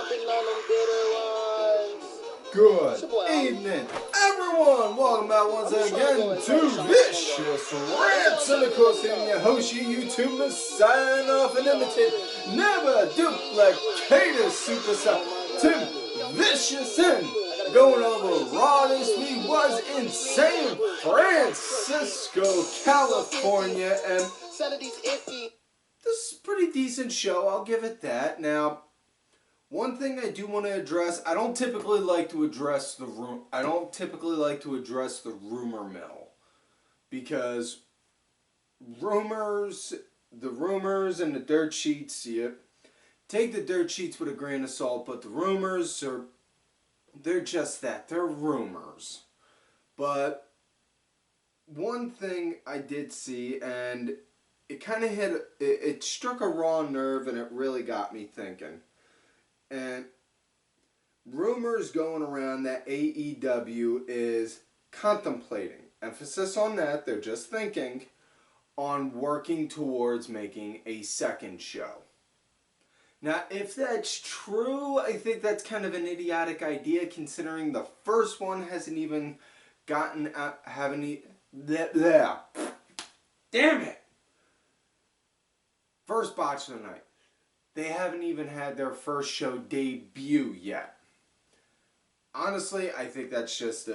Good evening, everyone. Welcome back once again to Vicious Rants, and of course, I'm your host, your YouTube messiah, often imitated, never duplicated superstar, Tim Vicious. And going over Raw this week was in San Francisco, California, and this is a pretty decent show. I'll give it that. Now, one thing I do want to address, I don't typically like to address the rumor mill, because the rumors and the dirt sheets, take the dirt sheets with a grain of salt, but the rumors they're just that, they're rumors. But one thing I did see, and it kind of it struck a raw nerve, and it really got me thinking. And rumors going around that AEW is contemplating, emphasis on that, they're just thinking, on working towards making a second show. Now, if that's true, I think that's kind of an idiotic idea, considering the first one hasn't even gotten out, damn it! First botch of the night. They haven't even had their first show debut yet. Honestly, I think that's just,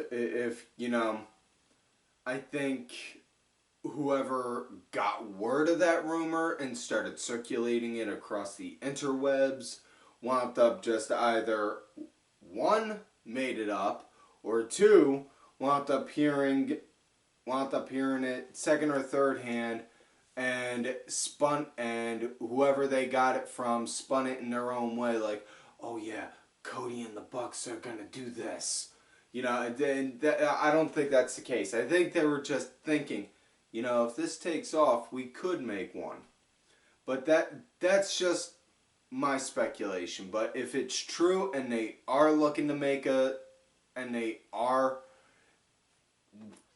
I think whoever got word of that rumor and started circulating it across the interwebs wound up just either, one, made it up, or two, wound up hearing it second or third hand, and whoever they got it from spun it in their own way, like, oh yeah, Cody and the Bucks are gonna do this. I don't think that's the case. I think they were just thinking, if this takes off, we could make one. But that's just my speculation. But if it's true and they are looking to make and they are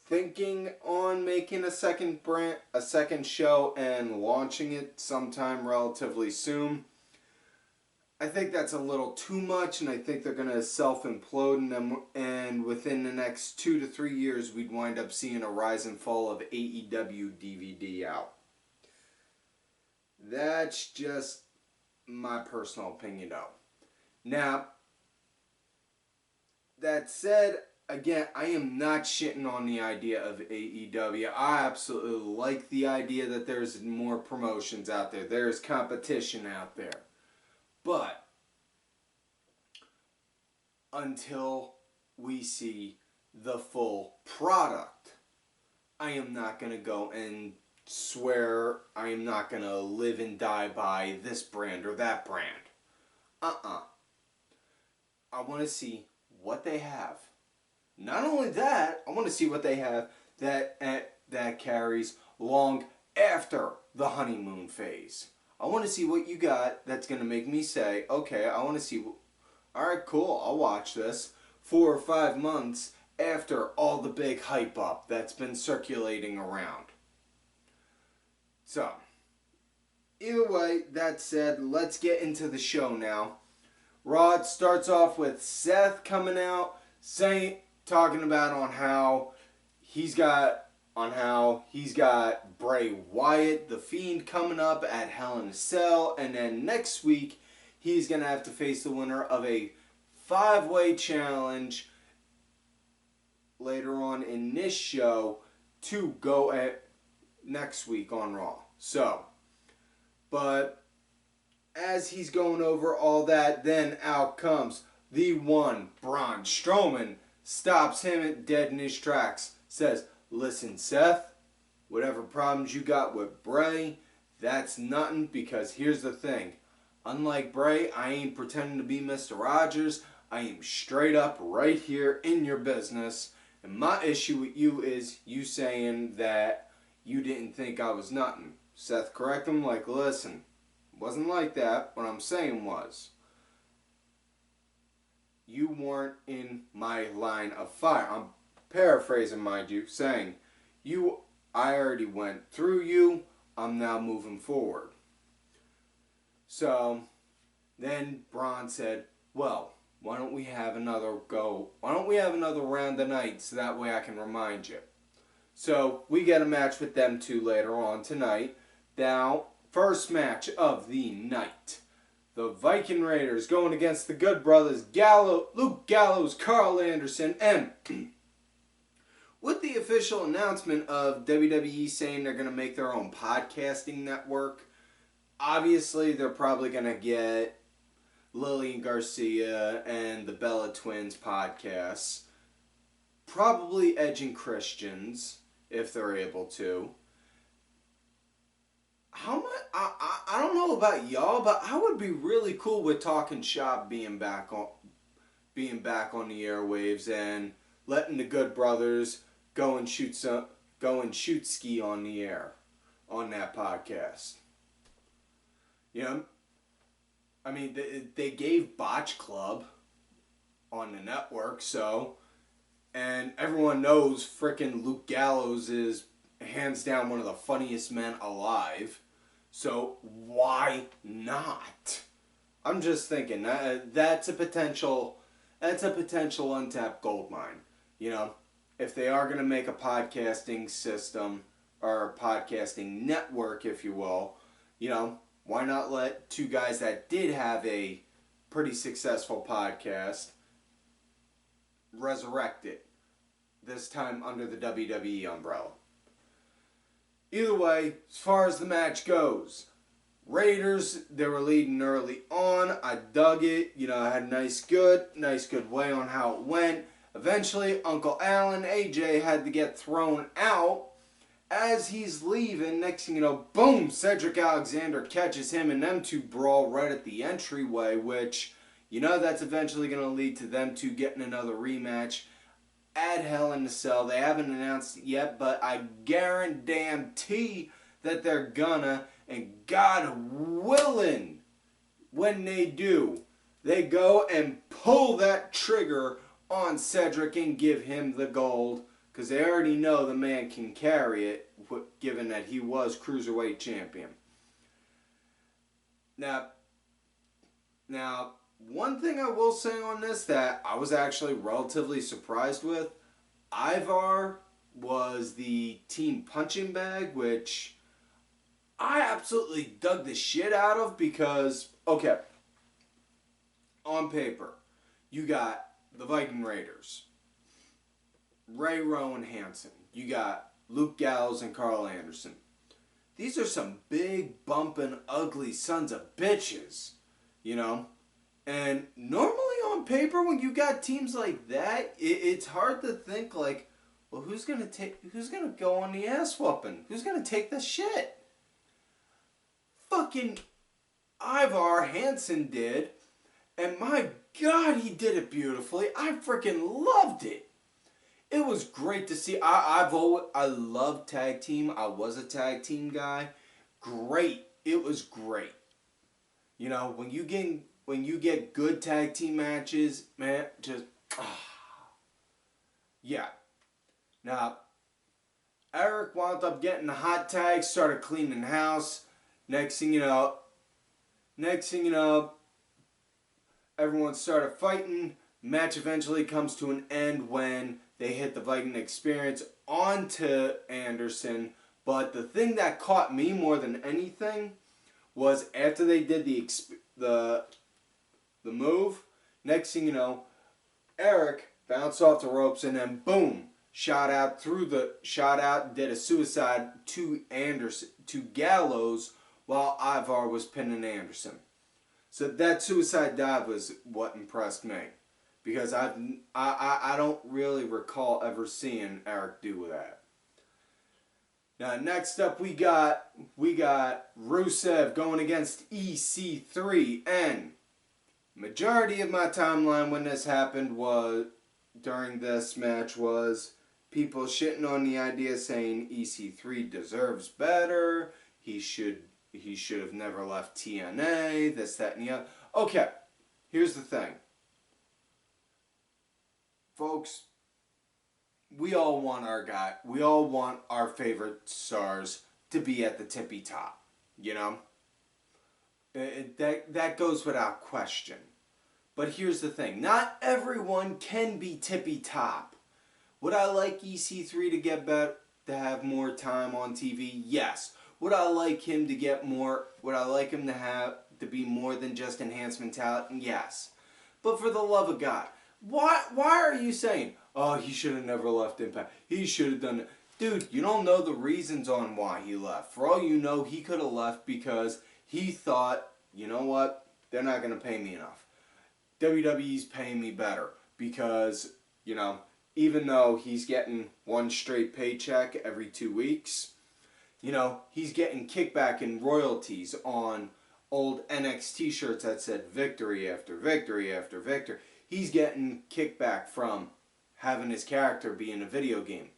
thinking on making a second show and launching it sometime relatively soon, I think that's a little too much, and I think they're going to self-implode, and within the next 2 to 3 years we'd wind up seeing a rise and fall of AEW DVD out. That's just my personal opinion though. Now, that said, again, I am not shitting on the idea of AEW. I absolutely like the idea that there's more promotions out there. There's competition out there. But until we see the full product, I am not going to go and swear I am not going to live and die by this brand or that brand. I want to see what they have. Not only that, I want to see what they have that carries long after the honeymoon phase. I want to see what you got that's going to make me say, okay, I want to see, alright, cool, I'll watch this 4 or 5 months after all the big hype up that's been circulating around. So, either way, that said, let's get into the show now. Raw starts off with Seth coming out, talking about on how he's got Bray Wyatt, the Fiend, coming up at Hell in a Cell, and then next week he's gonna have to face the winner of a 5-way challenge later on in this show to go at next week on Raw. So, but as he's going over all that, then out comes the one, Braun Strowman, stops him dead in his tracks, says, listen, Seth, whatever problems you got with Bray, that's nothing, because here's the thing. Unlike Bray, I ain't pretending to be Mr. Rogers. I am straight up right here in your business. And my issue with you is you saying that you didn't think I was nothing. Seth correct him like, listen, it wasn't like that. What I'm saying was, you weren't in my line of fire. I'm paraphrasing, mind you, saying, I already went through you, I'm now moving forward. So, then Braun said, Well, why don't we have another go? Why don't we have another round tonight so that way I can remind you? So, we get a match with them two later on tonight. Now, first match of the night. The Viking Raiders going against the Good Brothers, Luke Gallows, Karl Anderson, and with the official announcement of WWE saying they're going to make their own podcasting network, obviously they're probably going to get Lillian Garcia and the Bella Twins podcasts. Probably Edge and Christians, if they're able to. How much? I don't know about y'all, but I would be really cool with Talking Shop being back on the airwaves and letting the Good Brothers go and shoot ski on the air on that podcast. You know, I mean they gave Botch Club on the network, so, and everyone knows frickin' Luke Gallows is hands down one of the funniest men alive. So why not? I'm just thinking that's a potential untapped gold mine. You know, if they are going to make a podcasting system or a podcasting network, if you will, you know, why not let two guys that did have a pretty successful podcast resurrect it, this time under the WWE umbrella. Either way, as far as the match goes, Raiders, they were leading early on. I dug it. You know, I had a nice good way on how it went. Eventually, Uncle Alan, AJ, had to get thrown out. As he's leaving, next thing you know, boom, Cedric Alexander catches him, and them two brawl right at the entryway, which, you know, that's eventually going to lead to them two getting another rematch at Hell in a Cell. They haven't announced it yet, but I guarantee that they're gonna, and God willing, when they do, they go and pull that trigger on Cedric and give him the gold, because they already know the man can carry it, given that he was Cruiserweight Champion. Now, one thing I will say on this that I was actually relatively surprised with, Ivar was the team punching bag, which I absolutely dug the shit out of because, okay, on paper, you got the Viking Raiders, Ray Rowan Hansen, you got Luke Gallows and Karl Anderson. These are some big, bumping, ugly sons of bitches, you know? And normally on paper, when you got teams like that, it's hard to think like, well, who's gonna go on the ass whooping? Who's gonna take the shit? Fucking Ivar Hansen did, and my God, he did it beautifully. I freaking loved it. It was great to see. I love tag team. I was a tag team guy. Great. It was great. You know, when you get good tag team matches, man, just, yeah. Now, Eric wound up getting the hot tag, started cleaning house. Next thing you know, everyone started fighting. Match eventually comes to an end when they hit the Viking Experience onto Anderson. But the thing that caught me more than anything was after they did the move, next thing you know, Eric bounced off the ropes and then boom, shot out, did a suicide to Gallows while Ivar was pinning Anderson. So that suicide dive was what impressed me, because I don't really recall ever seeing Eric do that. Now next up we got Rusev going against EC3, and majority of my timeline when this happened was during this match was people shitting on the idea, saying EC3 deserves better. He should have never left TNA, this, that, and the other. Okay, here's the thing. Folks, we all want our favorite stars to be at the tippy top, you know? That goes without question. But here's the thing. Not everyone can be tippy top. Would I like EC3 to get better, to have more time on TV? Yes. Would I like him to get more, would I like him to have, to be more than just enhancement talent? Yes. But for the love of God, why are you saying, oh, he should have never left Impact. He should have done it. Dude, you don't know the reasons on why he left. For all you know, he could have left because he thought, you know what, they're not going to pay me enough. WWE's paying me better because, you know, even though he's getting one straight paycheck every 2 weeks, you know, he's getting kickback and royalties on old NXT shirts that said victory after victory after victory. He's getting kickback from having his character be in a video game.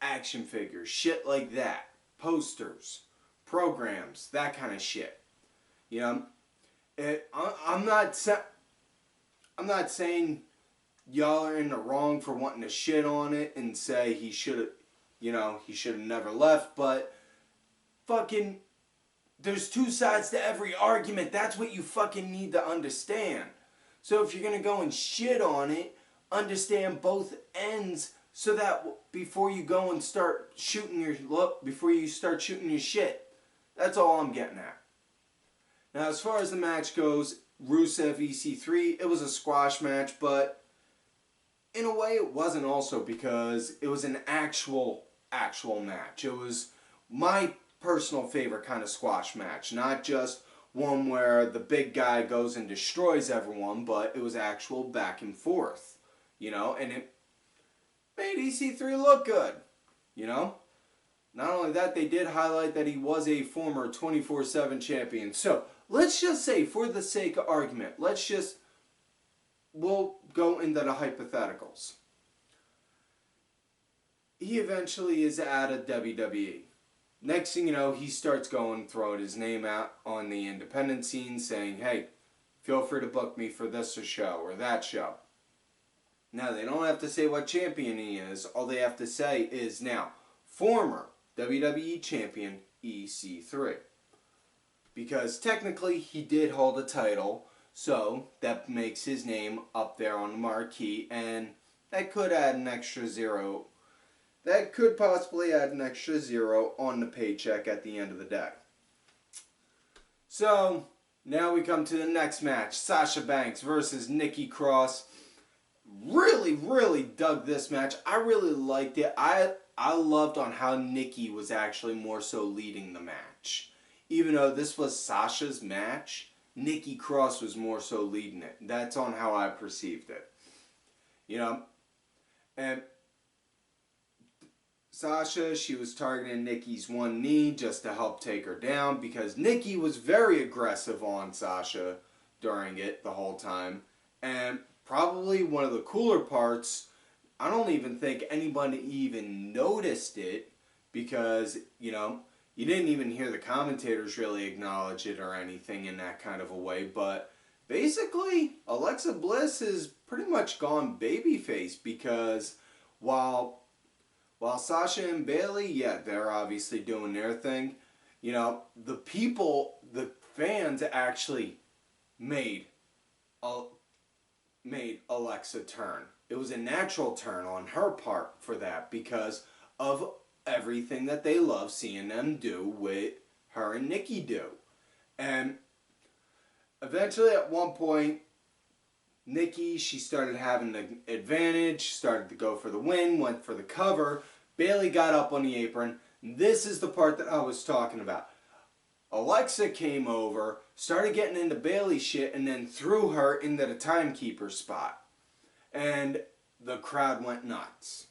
Action figures, shit like that. Posters, programs, that kind of shit. You know, I'm not saying y'all are in the wrong for wanting to shit on it and say he should have, you know, he should have never left, but fucking, there's two sides to every argument. That's what you fucking need to understand. So if you're going to go and shit on it, understand both ends so that before you go and start shooting your before you start shooting your shit. That's all I'm getting at. Now as far as the match goes, Rusev EC3, it was a squash match, but in a way it wasn't also because it was an actual match. It was my personal favorite kind of squash match, not just one where the big guy goes and destroys everyone, but it was actual back and forth, you know, and it made EC3 look good, you know. Not only that, they did highlight that he was a former 24/7 champion. So let's just say, for the sake of argument, we'll go into the hypotheticals. He eventually is out of WWE. Next thing you know, he starts throwing his name out on the independent scene saying, hey, feel free to book me for this show or that show. Now, they don't have to say what champion he is. All they have to say is now, former WWE champion EC3. Because technically, he did hold a title, so that makes his name up there on the marquee, and that could add an extra zero. That could possibly add an extra zero on the paycheck at the end of the day. So, now we come to the next match. Sasha Banks versus Nikki Cross. Really, really dug this match. I really liked it. I loved on how Nikki was actually more so leading the match. Even though this was Sasha's match, Nikki Cross was more so leading it. That's on how I perceived it. You know, and Sasha, she was targeting Nikki's one knee just to help take her down because Nikki was very aggressive on Sasha during it the whole time. And probably one of the cooler parts, I don't even think anybody even noticed it because, you know, you didn't even hear the commentators really acknowledge it or anything in that kind of a way. But basically, Alexa Bliss is pretty much gone babyface because while Sasha and Bayley, yeah, they're obviously doing their thing. You know, the fans actually made Alexa turn. It was a natural turn on her part for that because of everything that they love seeing them do with her and Nikki do. And eventually at one point, Nikki, she started having the advantage, started to go for the win, went for the cover. Bayley got up on the apron. This is the part that I was talking about. Alexa came over, started getting into Bayley shit, and then threw her into the timekeeper spot. And the crowd went nuts.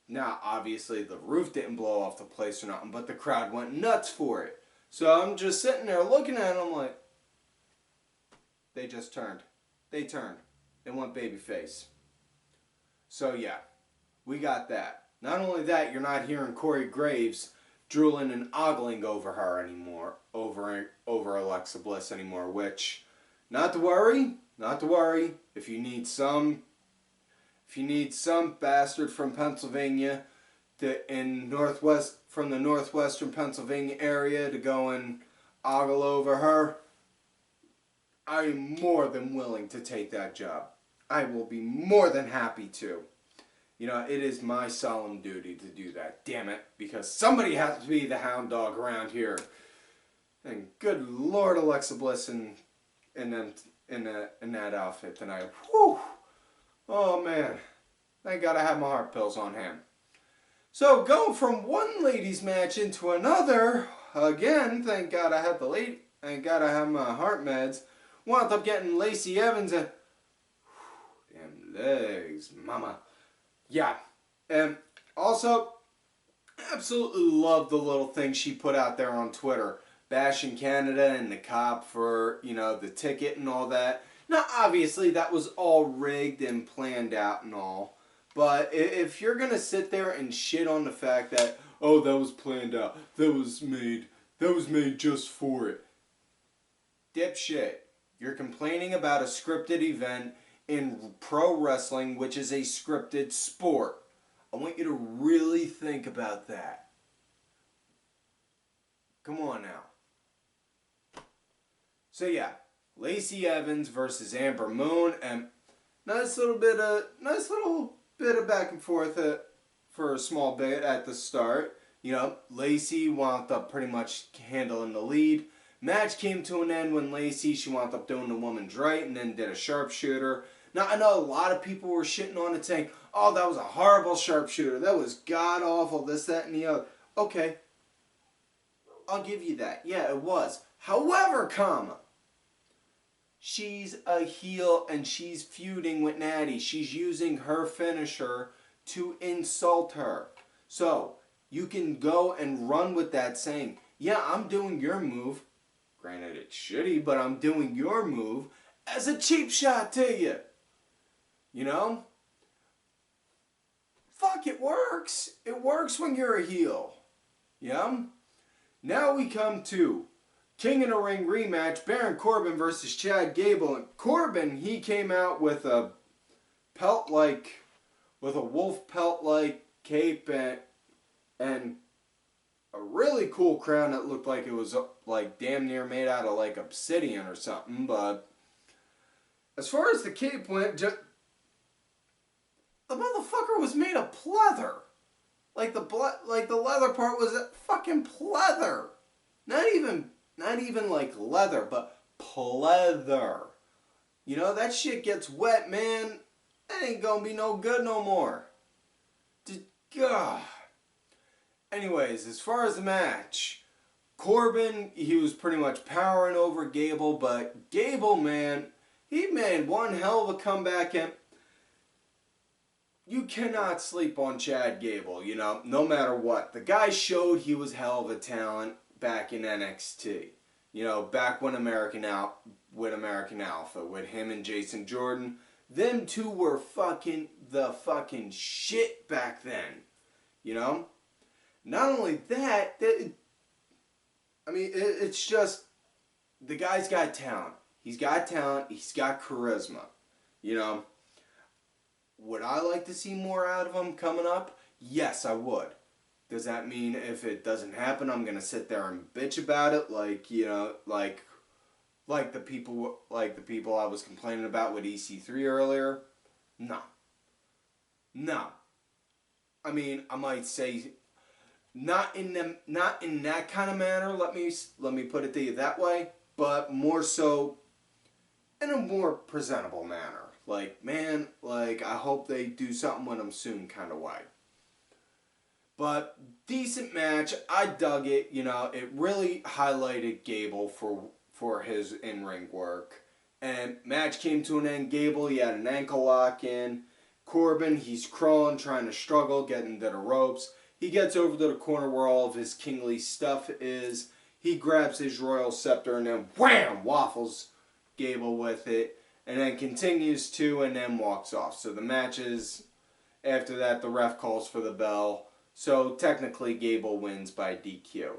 Now, obviously, the roof didn't blow off the place or nothing, but the crowd went nuts for it. So I'm just sitting there looking at them like, they just turned. They turned. They went babyface. So yeah, we got that. Not only that, you're not hearing Corey Graves drooling and ogling over her anymore, over Alexa Bliss anymore, which, not to worry. If you need some bastard from Pennsylvania from the northwestern Pennsylvania area to go and ogle over her, I am more than willing to take that job. I will be more than happy to. You know, it is my solemn duty to do that. Damn it. Because somebody has to be the hound dog around here. And good Lord, Alexa Bliss in that outfit tonight. Whew. Oh, man. Thank God I have my heart pills on hand. So, going from one ladies match into another, again, thank God I have thank God I have my heart meds. Wound up getting Lacey Evans and damn legs, mama. Yeah. And also, absolutely love the little thing she put out there on Twitter, bashing Canada and the cop for, you know, the ticket and all that. Now, obviously, that was all rigged and planned out and all. But if you're going to sit there and shit on the fact that, oh, that was planned out, that was made just for it. Dipshit. You're complaining about a scripted event in pro wrestling, which is a scripted sport. I want you to really think about that. Come on now. So yeah, Lacey Evans versus Amber Moon, and nice little bit of back and forth for a small bit at the start. You know, Lacey wound up pretty much handling the lead. Match came to an end when she wound up doing the woman's right and then did a sharpshooter. Now, I know a lot of people were shitting on it saying, oh, that was a horrible sharpshooter. That was god-awful, this, that, and the other. Okay. I'll give you that. Yeah, it was. However, she's a heel and she's feuding with Natty. She's using her finisher to insult her. So, you can go and run with that saying, yeah, I'm doing your move. Granted, it's shitty, but I'm doing your move as a cheap shot to you. You know? Fuck, it works. It works when you're a heel. Yeah? Now we come to King in the Ring rematch, Baron Corbin versus Chad Gable. And Corbin, he came out with a wolf pelt-like cape and a really cool crown that looked like it was like damn near made out of like obsidian or something. But as far as the cape went, the motherfucker was made of pleather. Like the leather part was a fucking pleather. Not even like leather, but pleather. You know, that shit gets wet, man. That ain't gonna be no good no more. God. Anyways, as far as the match, Corbin, he was pretty much powering over Gable, but Gable, man, he made one hell of a comeback, and you cannot sleep on Chad Gable, you know, no matter what. The guy showed he was hell of a talent back in NXT. You know, back when American Alpha, with him and Jason Jordan. Them two were fucking shit back then. You know? Not only that, it's just, the guy's got talent. He's got talent, he's got charisma. You know? Would I like to see more out of him coming up? Yes, I would. Does that mean if it doesn't happen, I'm going to sit there and bitch about it like, you know, like the people I was complaining about with EC3 earlier? No. No. I mean, I might say not in that kind of manner, let me put it to you that way, but more so in a more presentable manner. Like, man, like, I hope they do something with him soon kind of way. But decent match. I dug it. You know, it really highlighted Gable for his in-ring work. And match came to an end. Gable, he had an ankle lock in. Corbin, he's crawling, trying to struggle, getting to the ropes. He gets over to the corner where all of his kingly stuff is. He grabs his royal scepter and then wham! Waffles Gable with it. And then continues to and then walks off. So the match is, after that, the ref calls for the bell. So technically Gable wins by DQ.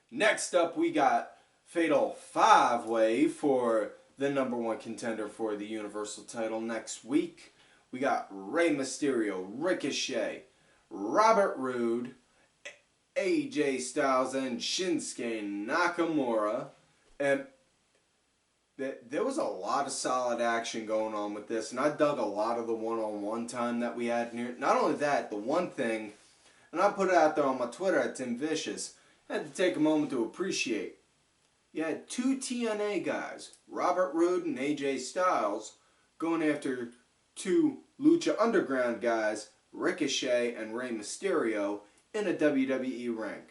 Next up we got Fatal 5-Way for the #1 contender for the Universal title next week. We got Rey Mysterio, Ricochet, Robert Roode, AJ Styles, and Shinsuke Nakamura And there was a lot of solid action going on with this, and I dug a lot of the one-on-one time that we had in here. Not only that, the one thing, and I put it out there on my Twitter at Tim Vicious, I had to take a moment to appreciate. You had two TNA guys, Robert Roode and AJ Styles, going after two Lucha Underground guys, Ricochet and Rey Mysterio, in a WWE ring.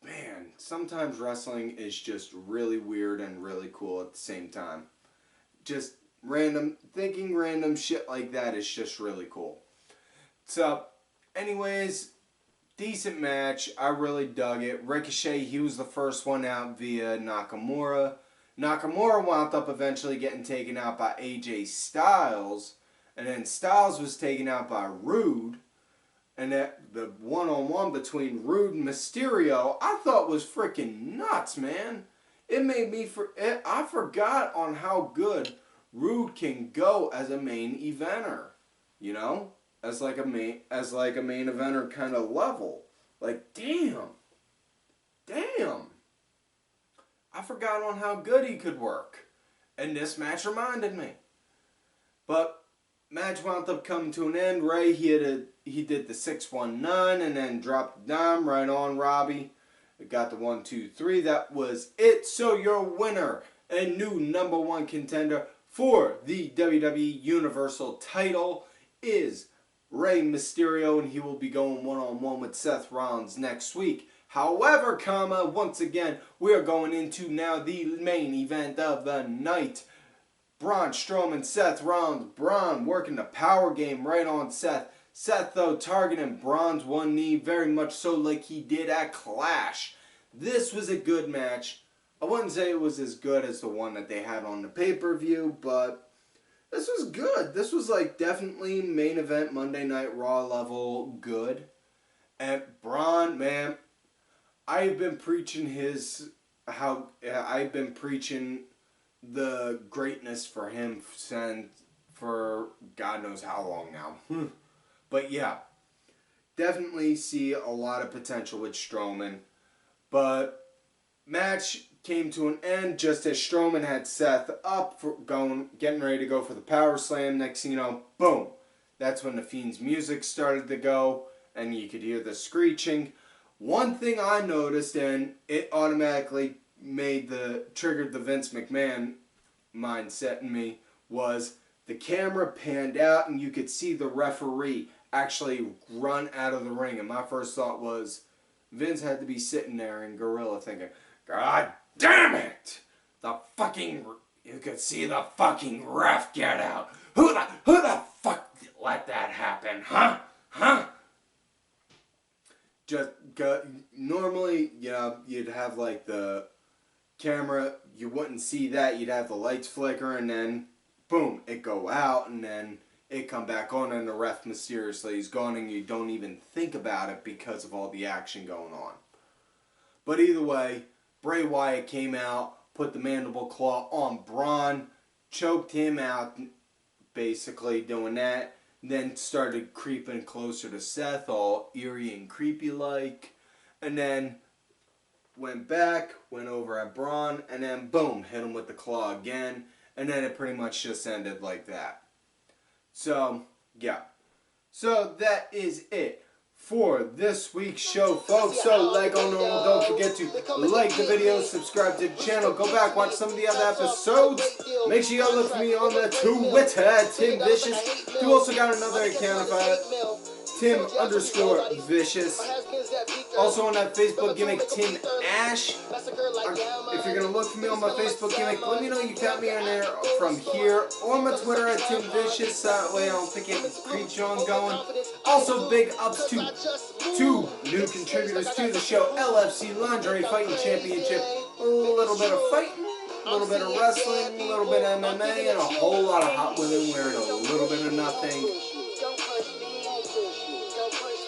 Man, sometimes wrestling is just really weird and really cool at the same time. Just thinking random shit like that is just really cool. So, anyways, decent match. I really dug it. Ricochet, he was the first one out via Nakamura. Nakamura wound up eventually getting taken out by AJ Styles. And then Styles was taken out by Roode. And that the one-on-one between Roode and Mysterio, I thought was freaking nuts, man. It made me I forgot on how good Roode can go as a main eventer. You know, as like a main eventer kind of level. Like, damn. I forgot on how good he could work. And this match reminded me. But match wound up coming to an end. Ray, he did the 619 and then dropped the dime right on Robbie. It got the 1, 2, 3. That was it. So your winner, a new #1 contender for the WWE Universal title, is Rey Mysterio, and he will be going one-on-one with Seth Rollins next week. However, once again, we are going into now the main event of the night. Braun Strowman, Seth Rollins. Braun working the power game right on Seth. Seth, though, targeting Braun's one knee very much so like he did at Clash. This was a good match. I wouldn't say it was as good as the one that they had on the pay-per-view, but this was good. This was like definitely main event Monday Night Raw level good. And Braun, man, I've been preaching the greatness for him for God knows how long now. But yeah, definitely see a lot of potential with Strowman. But match came to an end just as Strowman had Seth up for getting ready to go for the power slam. Next thing you know, boom. That's when the Fiend's music started to go and you could hear the screeching. One thing I noticed, and it automatically triggered the Vince McMahon mindset in me, was the camera panned out and you could see the referee actually run out of the ring. And my first thought was, Vince had to be sitting there in Gorilla thinking, God damn it! You could see the fucking ref get out. Who the fuck let that happen, huh? Normally, you'd have like the camera, you wouldn't see that, you'd have the lights flicker and then boom, it go out and then it come back on and the ref mysteriously is gone and you don't even think about it because of all the action going on. But either way, Bray Wyatt came out, put the mandible claw on Braun, choked him out, basically doing that. Then started creeping closer to Seth, all eerie and creepy like. And then went over at Braun, and then boom, hit him with the claw again. And then it pretty much just ended like that. So, yeah. So that is it for this week's show, folks. So, like on normal, don't forget to like the video, subscribe to the channel, go back, watch some of the other episodes. Make sure you look for me on the Twitter at Tim Vicious. You also got another account of Tim_Vicious. Also on that Facebook gimmick, Tim Ash. If you're going to look for me on my Facebook gimmick, let me know you got me on there from here. Or my Twitter at Tim Vicious. That way I don't think it creeps on going. Also big ups to two new contributors to the show. LFC Lingerie Fighting Championship. A little bit of fighting, a little bit of wrestling, a little bit of MMA, and a whole lot of hot women wearing a little bit of nothing.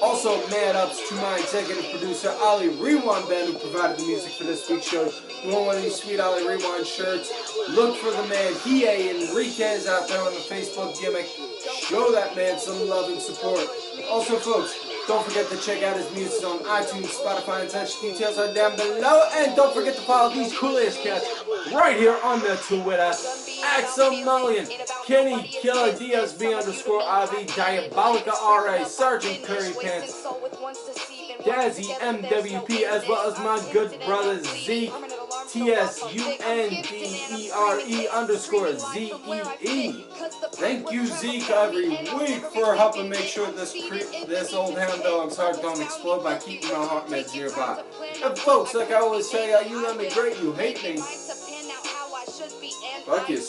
Also, mad ups to my executive producer, Ali Rewind Band, who provided the music for this week's show. You want one of these sweet Ali Rewind shirts? Look for the man, Hie Enriquez, out there on the Facebook gimmick. Show that man some love and support. Also, folks, Don't forget to check out his music on iTunes, Spotify, and such. Details are down below. And don't forget to follow these cool-ass cats right here on the Twitter. Axelmullion, Kenny Killer, DSB_IV, Diabolica RA, Sergeant Curry Pants, Dazzy MWP, as well as my good brother Zeke, TSUNDERE_ZEE. Thank you, Zeke, every week for helping make sure this old hound dog's heart don't explode by keeping my heart meds nearby. And folks, like I always say, you love me great, you hate me. Fuck you.